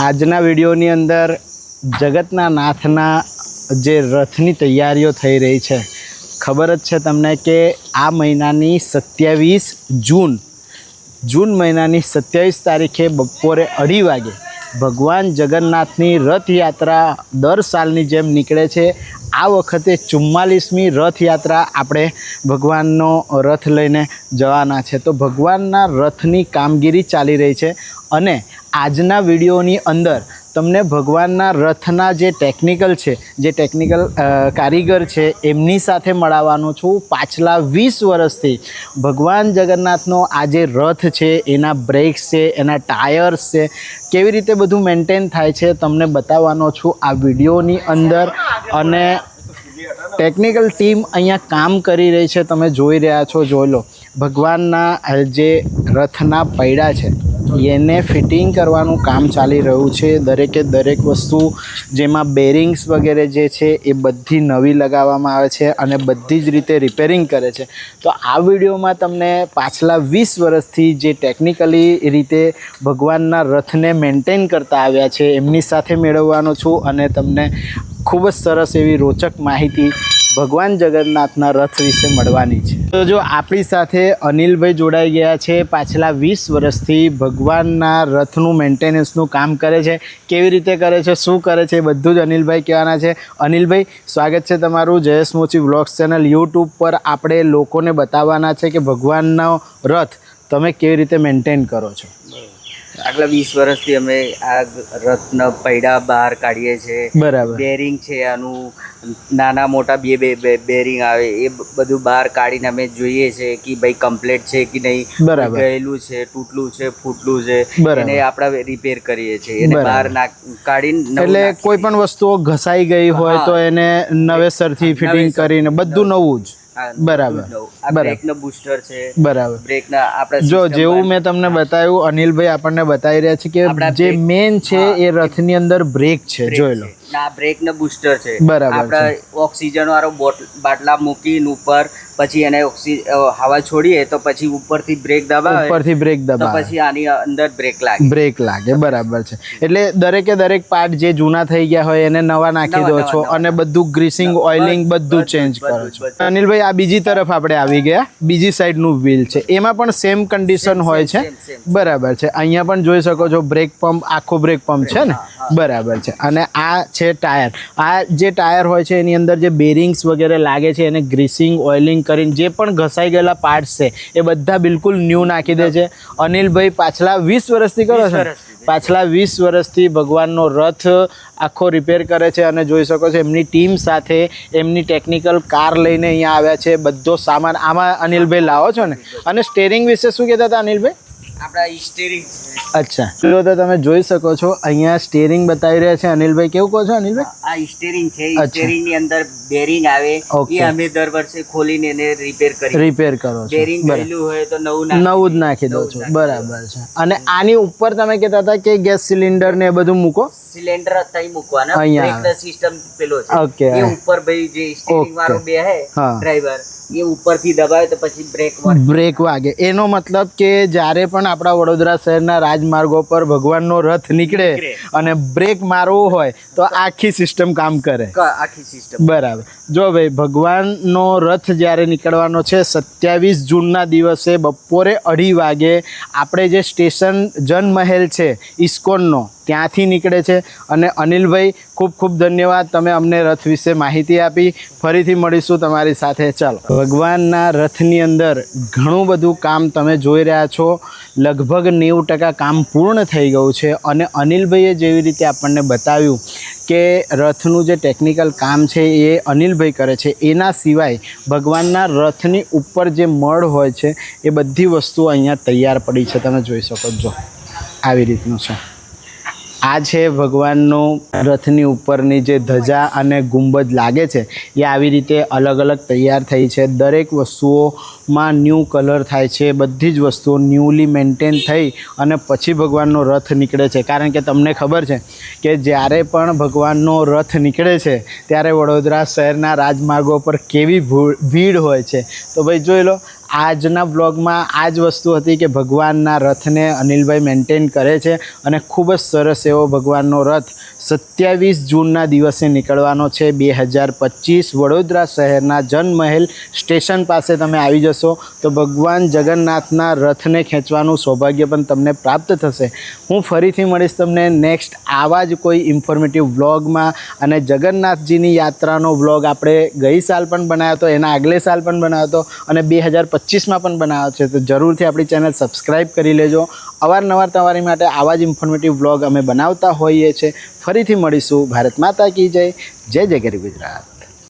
આજના વિડીયોની અંદર જગતના નાથના જે રથની તૈયારીઓ થઈ રહી છે, ખબર જ છે તમને કે આ મહિનાની 27 જૂન મહિનાની 27 તારીખે બપોરે 2:30 વાગે ભગવાન જગન્નાથની રથયાત્રા દર સાલની જેમ નીકળે છે। આ વખતે 44મી રથયાત્રા આપણે ભગવાનનો રથ લઈને જવાના છે। તો ભગવાનના રથની કામગીરી ચાલી રહી છે અને આજના વિડીયોની અંદર તમને ભગવાનના રથના જે ટેકનિકલ કારીગર છે એમની સાથે મળવાનું છું। પાછલા 20 વર્ષથી ભગવાન જગન્નાથનો આ જે રથ છે એના બ્રેક્સ છે, એના ટાયર્સ છે, કેવી રીતે બધું મેન્ટેન થાય છે તમને બતાવવાનો છું આ વિડીયોની અંદર। અને ટેકનિકલ ટીમ અહીંયા કામ કરી રહી છે, તમે જોઈ રહ્યા છો। જોઈ લો, ભગવાનના જે રથના પૈડા છે એને ફિટિંગ કરવાનું કામ ચાલી રહ્યું છે। દરેક વસ્તુ જેમાં બેરિંગ્સ વગેરે જે છે એ બધી નવી લગાવવામાં આવે છે અને બધી જ રીતે રિપેરિંગ કરે છે। તો આ વિડીયોમાં તમને પાછલા 20 વર્ષથી જે ટેકનિકલી રીતે ભગવાનના રથને મેન્ટેન કરતા આવ્યા છે એમની સાથે મેળવવાનો છું અને તમને ખૂબ જ સરસ એવી રોચક માહિતી ભગવાન જગન્નાથના રથ વિશે મળવાની છે। તો જો આપણી સાથે અનિલભાઈ જોડાઈ ગયા છે, પાછલા 20 વર્ષથી ભગવાનના રથનું મેન્ટેનન્સનું કામ કરે છે। કેવી રીતે કરે છે, શું કરે છે, બધું જ અનિલભાઈ કહેવાના છે। અનિલભાઈ, સ્વાગત છે તમારું જયેશ મોચી વ્લોગ્સ ચેનલ યુટ્યુબ પર। આપણે લોકોને બતાવવાના છે કે ભગવાનનો રથ તમે કેવી રીતે મેન્ટેન કરો છો। આગલા 20 વર્ષથી અમે આ રથના પૈડા બહાર કાઢીએ છીએ। બરાબર। બેરિંગ છે, આનું નાના મોટા બે બેરિંગ આવે એ બધું બહાર કાઢીને અમે જોઈએ છે કે ભાઈ કમ્પ્લીટ છે કે નહીં, બરાબર, ગયેલું છે, તૂટલું છે, ફૂટલું છે, બરાબર, એને આપણે રિપેર કરીએ છીએ। એને બહાર કાઢીને એટલે કોઈ પણ વસ્તુઓ ઘસાઈ ગઈ હોય તો એને નવેસરથી ફિટિંગ કરીને બધું નવું જ। બરાબર। બ્રેકનો બૂસ્ટર છે, બરાબર। બ્રેકના આપણે જો જેવું મેં તમને બતાવ્યું, અનિલભાઈ આપણને બતાવી રહ્યા છે કે જે મેન છે એ રથની અંદર બ્રેક છે। જોઈ લો, આ બ્રેકનો બૂસ્ટર છે। બરાબર। આપણે ઓક્સિજન વાળો બાટલા મૂકીને ઉપર પછી એને હવા છોડીએ તો પછી ઉપરથી બ્રેક દબાવે તો પછી આની અંદર બ્રેક લાગે। બરાબર છે। એટલે દરેક પાર્ટ જે જૂના થઈ ગયા હોય એને નવા નાખી દો છો અને બધું ગ્રીસિંગ, ઓઇલિંગ બધું ચેન્જ કરો છો। અનિલભાઈ, આ બીજી તરફ આપણે આવી ગયા, બીજી સાઈડનું વ્હીલ છે, એમાં પણ સેમ કન્ડિશન હોય છે। બરાબર છે। અહીંયા પણ જોઈ શકો છો બ્રેક પંપ, આખો બ્રેક પંપ છે ને। બરાબર છે। અને આ છે ટાયર। આ જે ટાયર હોય છે એની અંદર જે બેરિંગ્સ વગેરે લાગે છે એને ગ્રીસિંગ, ઓઇલિંગ કરીને જે પણ ઘસાઈ ગયેલા પાર્ટ્સ છે એ બધા બિલકુલ ન્યૂ નાખી દે છે। અનિલભાઈ પાછલા 20 વર્ષથી કરો છો, પાછલા 20 વર્ષથી ભગવાનનો રથ આખો રિપેર કરે છે અને જોઈ શકો છો એમની ટીમ સાથે એમની ટેકનિકલ કાર લઈને અહીંયા આવ્યા છે। બધો સામાન આમાં અનિલભાઈ લાવો છો ને। અને સ્ટેરિંગ વિશે શું કહેતા હતા અનિલભાઈ? આપણા સ્ટીરિંગ। અચ્છા, તો તમે જોઈ શકો છો અહીંયા સ્ટીરિંગ બતાવી રહ્યા છે અનિલભાઈ। કેવું કહો છો અનિલભાઈ? આ સ્ટીરિંગ છે, સ્ટીરિંગ ની અંદર બેરિંગ આવે એ અમે દર વર્ષે ખોલીને એને રિપેર કરો છો। બેરિંગ ગયેલું હોય તો નવું જ નાખી દો છો। બરાબર છે। અને આની ઉપર તમે કહેતા હતા કે ગેસ સિલિન્ડર ને એ બધું મૂકો, સિલિન્ડર અહીં મૂકવાના, બ્રેક સિસ્ટમ પેલો છે ઓકે, એ ઉપર ભાઈ જે સ્ટીરિંગ વાળો બે હે ડ્રાઈવર એ ઉપરથી દબાવે તો પછી બ્રેક વાગે। એનો મતલબ કે જ્યારે પણ આપણા વડોદરા શહેરના રાજમાર્ગો પર ભગવાનનો રથ નીકળે અને બ્રેક મારવું હોય તો આખી સિસ્ટમ કામ કરે, આખી સિસ્ટમ। બરાબર। જો ભાઈ, ભગવાનનો રથ જ્યારે નીકળવાનો છે 27 જૂનના દિવસે બપોરે 2:30 વાગે આપણે જે સ્ટેશન જનમહેલ છે ઇસ્કોનનો ત્યાંથી નીકળે છે। અને અનિલભાઈ, ખૂબ ખૂબ ધન્યવાદ, તમે અમને રથ વિશે માહિતી આપી। ફરીથી મળીશું તમારી સાથે। ચાલો, ભગવાનના રથની અંદર ઘણું બધું કામ તમે જોઈ રહ્યા છો, લગભગ 90% કામ પૂર્ણ થઈ ગયું છે। અને અનિલભાઈએ જેવી રીતે આપણને બતાવ્યું કે રથનું જે ટેકનિકલ કામ છે એ અનિલભાઈ કરે છે, એના સિવાય ભગવાનના રથની ઉપર જે મળ હોય છે એ બધી વસ્તુઓ અહીંયા તૈયાર પડી છે, તમે જોઈ શકો છો। આવી રીતનું છે। આ છે ભગવાનનું રથની ઉપરની જે ધજા અને ગુંબજ લાગે છે એ આવી રીતે અલગ અલગ તૈયાર થઈ છે। દરેક વસ્તુઓમાં ન્યૂ કલર થાય છે, બધી જ વસ્તુઓ ન્યૂલી મેન્ટેન થઈ અને પછી ભગવાનનો રથ નીકળે છે। કારણ કે તમને ખબર છે કે જ્યારે પણ ભગવાનનો રથ નીકળે છે ત્યારે વડોદરા શહેરના રાજમાર્ગો પર કેવી ભીડ હોય છે। તો ભાઈ જોઈ લો, આજના વ્લોગમાં આ જ વસ્તુ હતી કે ભગવાનના રથને અનિલભાઈ મેન્ટેન કરે છે અને ખૂબ જ સરસ એવો ભગવાનનો રથ 27 જૂનના દિવસે નીકળવાનો છે 2025 વડોદરા શહેરના જનમહેલ સ્ટેશન પાસે તમે આવી જશો તો ભગવાન જગન્નાથના રથને ખેંચવાનું સૌભાગ્ય પણ તમને પ્રાપ્ત થશે. હું ફરીથી મળીશ તમને નેક્સ્ટ આવા જ કોઈ ઇન્ફોર્મેટિવ વ્લોગમાં. અને જગન્નાથજીની યાત્રાનો વ્લોગ આપણે ગઈ સાલ પણ બનાવ્યો હતો, એના આગલે સાલ પણ બનાવ્યો હતો અને 2025માં પણ બનાવ્યો છે. તો જરૂરથી આપણી ચેનલ સબસ્ક્રાઈબ કરી લેજો. અવારનવાર તમારી માટે આવા જ ઇન્ફોર્મેટિવ વ્લોગ અમે બનાવતા હોઈએ છીએ. ફરીથી મળીશું. ભારત માતા કી જય. જય જય ગરવી ગુજરાત.